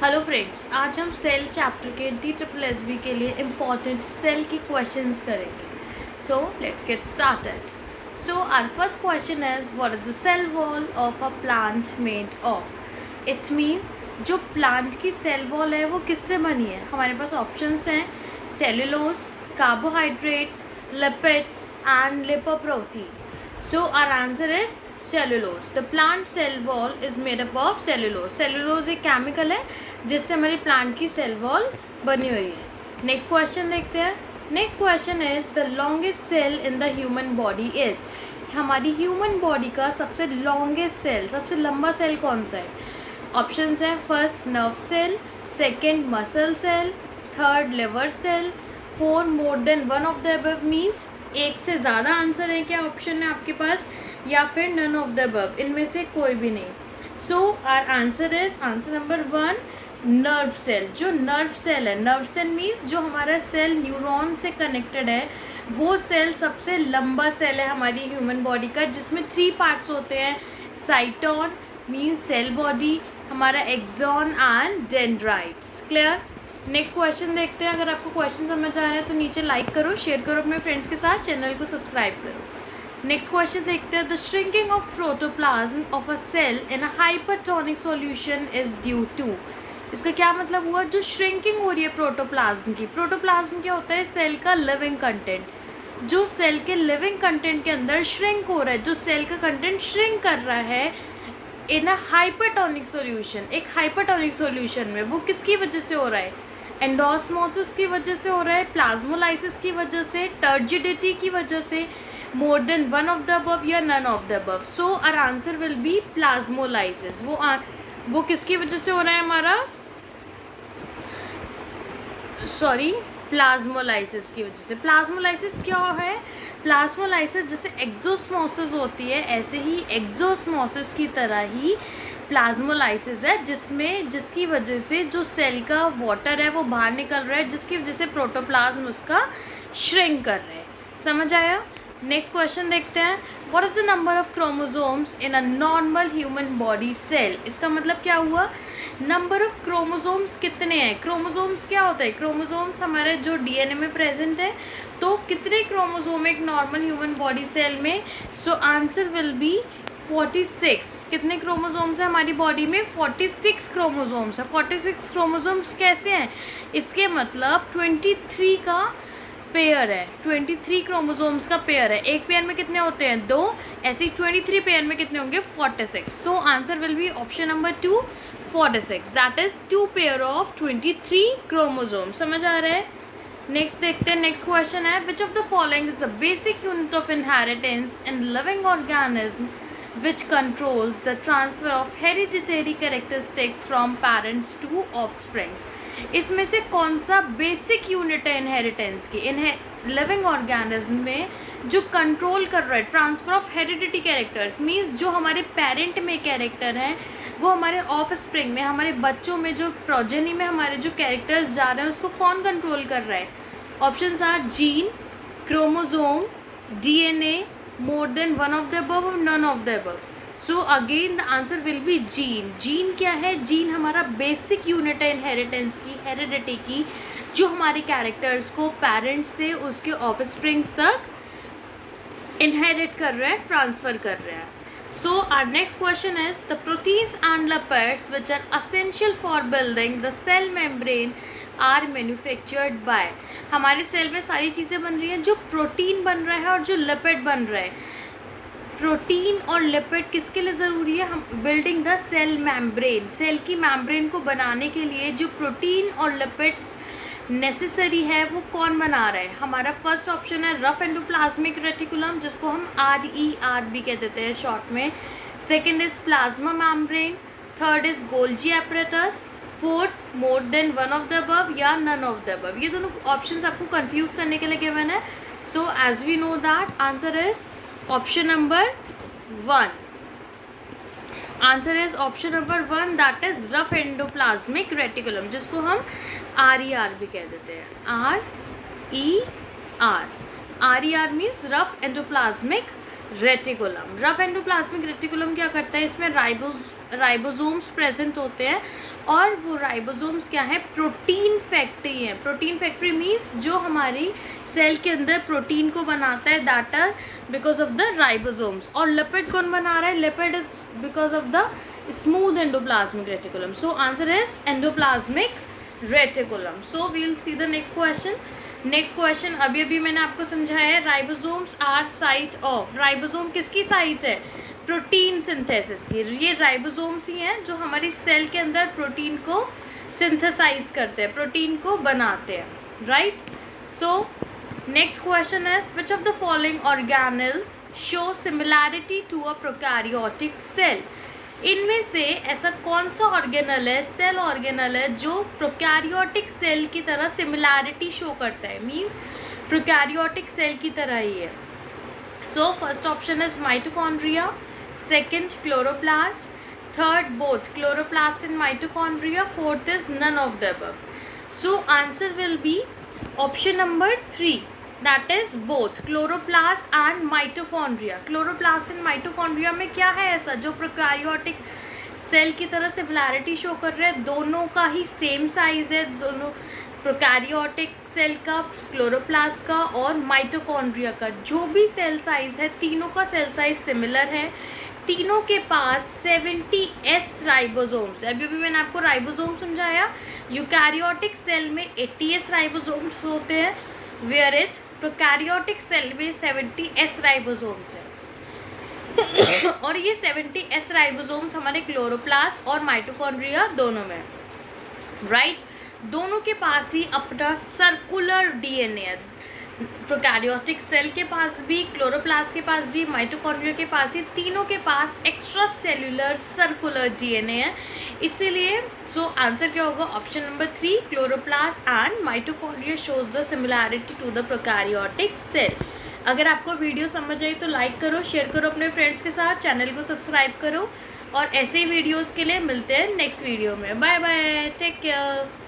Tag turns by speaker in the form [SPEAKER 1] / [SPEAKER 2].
[SPEAKER 1] Hello friends, आज हम cell chapter के DSSB के लिए इम्पॉर्टेंट सेल की क्वेश्चंस करेंगे. So let's get started. So our first question is what is the cell wall of a plant made of. It means जो plant की cell wall है वो किससे बनी है. हमारे पास ऑप्शंस हैं cellulose, carbohydrates, lipids and lipoprotein. So our answer is cellulose. The plant cell wall is made up of cellulose. Cellulose एक केमिकल है जिससे हमारी प्लांट की सेल वॉल बनी हुई है. नेक्स्ट क्वेश्चन देखते हैं. Next question is the longest cell in the human body is. हमारी ह्यूमन बॉडी का सबसे लॉन्गेस्ट सेल, सबसे लंबा सेल कौन सा है. ऑप्शंस हैं first nerve cell, second muscle cell, third liver cell, four more than one of the above. Means एक से ज़्यादा आंसर है क्या ऑप्शन है आपके पास, या फिर नन ऑफ द अबव, इनमें से कोई भी नहीं. So our answer is answer number 1 nerve cell. जो नर्व सेल है, नर्व सेल मीन्स जो हमारा सेल न्यूरॉन से कनेक्टेड है, वो सेल सबसे लंबा सेल है हमारी ह्यूमन बॉडी का, जिसमें 3 पार्ट्स होते हैं. साइटोन मीन्स सेल बॉडी, हमारा axon and dendrites. Clear. Next question देखते हैं. अगर आपको क्वेश्चन समझ आ रहा है तो नीचे लाइक करो, शेयर करो अपने फ्रेंड्स के साथ, चैनल को सब्सक्राइब करो. नेक्स्ट क्वेश्चन देखते हैं. The shrinking of protoplasm of a cell in a hypertonic solution is due to. इसका क्या मतलब हुआ. जो श्रिंकिंग हो रही है प्रोटोप्लाज्म की, प्रोटोप्लाज्म क्या होता है, सेल का लिविंग कंटेंट. जो सेल के लिविंग कंटेंट के अंदर श्रिंक हो रहा है, जो सेल का कंटेंट श्रिंक कर रहा है इन अ हाइपरटोनिक सॉल्यूशन, एक हाइपरटोनिक सॉल्यूशन में, वो किसकी वजह से हो रहा है. एंडोस्मोसिस की वजह से हो रहा है, प्लाज्मोलाइसिस की वजह से, टर्जिडिटी की वजह से, more than one of the above या none of the above. So our answer will be plasmolysis. वो किसकी वजह से हो रहा है हमारा, सॉरी, प्लाज्मोलाइसिस की वजह से. प्लाज्मोलाइसिस क्या है. प्लाज्मोलाइसिस जैसे एक्सोस्मोसिस होती है, ऐसे ही एक्सोस्मोसिस की तरह ही प्लाज्मोलाइसिस है, जिसकी वजह से जो सेल का वाटर है वो बाहर निकल रहा है, जिसकी वजह से प्रोटोप्लाज्म उसका श्रिंक कर रहे हैं. समझ आया. नेक्स्ट क्वेश्चन देखते हैं. What is the number of chromosomes in a normal human body cell. इसका मतलब क्या हुआ, नंबर ऑफ क्रोमोसोम्स कितने हैं. क्रोमोसोम्स क्या होता है, क्रोमोसोम्स हमारे जो डीएनए में प्रेजेंट है. तो कितने क्रोमोसोम एक नॉर्मल ह्यूमन बॉडी सेल में. सो आंसर विल बी 46. कितने क्रोमोसोम्स हैं हमारी बॉडी में, 46 क्रोमोसोम्स है. 46 क्रोमोसोम्स कैसे हैं, इसके मतलब 23 का पेयर है, 23 क्रोमोसोम्स का पेयर है. एक पेयर में कितने होते हैं, 2. ऐसे ही 23 पेयर में कितने होंगे, 46. सो answer will be option number 2 46. That is 2 pair of 23 chromosome. समझ आ रहा है. नेक्स्ट देखते हैं. नेक्स्ट क्वेश्चन है which of the following is the basic unit of inheritance in living organism which controls the transfer of hereditary characteristics from parents to offsprings. इसमें से कौन सा बेसिक यूनिट है इनहेरिटेंस की, लिविंग ऑर्गेनिज्म में जो control कर रहा है transfer of heredity characters. Means जो हमारे पेरेंट में कैरेक्टर हैं वो हमारे ऑफ स्प्रिंग में, हमारे बच्चों में, जो प्रोजेनी में हमारे जो कैरेक्टर्स जा रहे हैं उसको कौन कंट्रोल कर रहा है. Options are gene, chromosome, DNA, more than one of the above or none of the above. So again the answer will be gene. Gene क्या है, जीन हमारा बेसिक यूनिट है इनहेरिटेंस की, हेरिडिटी की, जो हमारे कैरेक्टर्स को पेरेंट्स से उसके ऑफस्प्रिंग्स तक इनहेरिट कर रहा है, ट्रांसफ़र कर रहा है. So our next question is the proteins and lipids which are essential for building the cell membrane are manufactured by. हमारे सेल में सारी चीज़ें बन रही हैं, जो प्रोटीन बन रहा है और जो लिपिड बन रहा है. प्रोटीन और लिपिड किसके लिए ज़रूरी है, हम building the cell membrane. Cell की मेम्ब्रेन को बनाने के लिए जो प्रोटीन और लिपिड्स नेसेसरी है वो कौन बना रहा है. हमारा फर्स्ट ऑप्शन है रफ एंडोप्लाज्मिक रेटिकुलम, जिसको हम RER भी कह देते हैं शॉर्ट में. Second is plasma membrane. Third is Golgi apparatus. Fourth more than one of the above या नन ऑफ द अबव. ये दोनों ऑप्शंस आपको कंफ्यूज करने के लिए गिवन है. So as we know that answer is option number 1. Answer is option number 1 that is rough endoplasmic reticulum, जिसको हम RER भी कह देते हैं. RER means rough endoplasmic reticulum. Rough endoplasmic reticulum क्या करता है, इसमें राइबोसोम्स प्रेजेंट होते हैं और वो राइबोसोम्स क्या है, प्रोटीन फैक्ट्री है। प्रोटीन फैक्ट्री मीन्स जो हमारी सेल के अंदर प्रोटीन को बनाता है, that are because of the ribosomes. और लिपिड कौन बना रहा है, lipid is because of the smooth endoplasmic reticulum. So answer is endoplasmic reticulum. So we will see the next question. Next question अभी मैंने आपको समझाया है, ribosomes are site of. Ribosome किसकी साइट है, प्रोटीन सिंथेसिस की। ये राइबोसोम्स ही हैं जो हमारी सेल के अंदर प्रोटीन को सिंथेसाइज करते हैं, प्रोटीन को बनाते हैं, राइट। सो नेक्स्ट क्वेश्चन है, which of the following organelles show similarity to a prokaryotic cell. इनमें से ऐसा कौन सा ऑर्गेनल है, सेल ऑर्गेनल है, जो प्रोकैरियोटिक सेल की तरह सिमिलैरिटी शो करता है, मींस प्रोकैरियोटिक सेल की तरह ही है। So first option is mitochondria, second chloroplast, third both chloroplast and mitochondria, fourth is none of the above. So answer will be option number 3, that is both chloroplast and mitochondria. Chloroplast and mitochondria में क्या है ऐसा जो prokaryotic cell की तरह similarity show कर रहे हैं, दोनों का ही सेम साइज है, दोनों प्रोकैरियोटिक सेल का, क्लोरोप्लास्ट का और माइटोकॉन्ड्रिया का जो भी सेल साइज है, तीनों का सेल साइज सिमिलर है। तीनों के पास 70S राइबोसोम्स है। अभी मैंने आपको राइबोसोम समझाया, यूकैरियोटिक सेल में 80S राइबोसोम्स होते हैं, वेयर इज प्रोकैरियोटिक सेल में 70S राइबोसोम्स है। और ये 70S राइबोसोम्स हमारे क्लोरोप्लास्ट और माइटोकॉन्ड्रिया दोनों में, राइट। दोनों के पास ही अपना सर्कुलर डीएनए है, प्रोकैरियोटिक सेल के पास भी, क्लोरोप्लास्ट के पास भी, माइटोकॉन्ड्रिया के पास ही, तीनों के पास एक्स्ट्रा सेल्यूलर सर्कुलर डीएनए है। इसीलिए सो आंसर क्या होगा, option number 3, chloroplast and mitochondria shows the similarity to the prokaryotic cell. अगर आपको वीडियो समझ आई तो लाइक करो, शेयर करो अपने फ्रेंड्स के साथ, चैनल को सब्सक्राइब करो और ऐसे ही वीडियोज़ के लिए मिलते हैं नेक्स्ट वीडियो में। Bye bye, take care.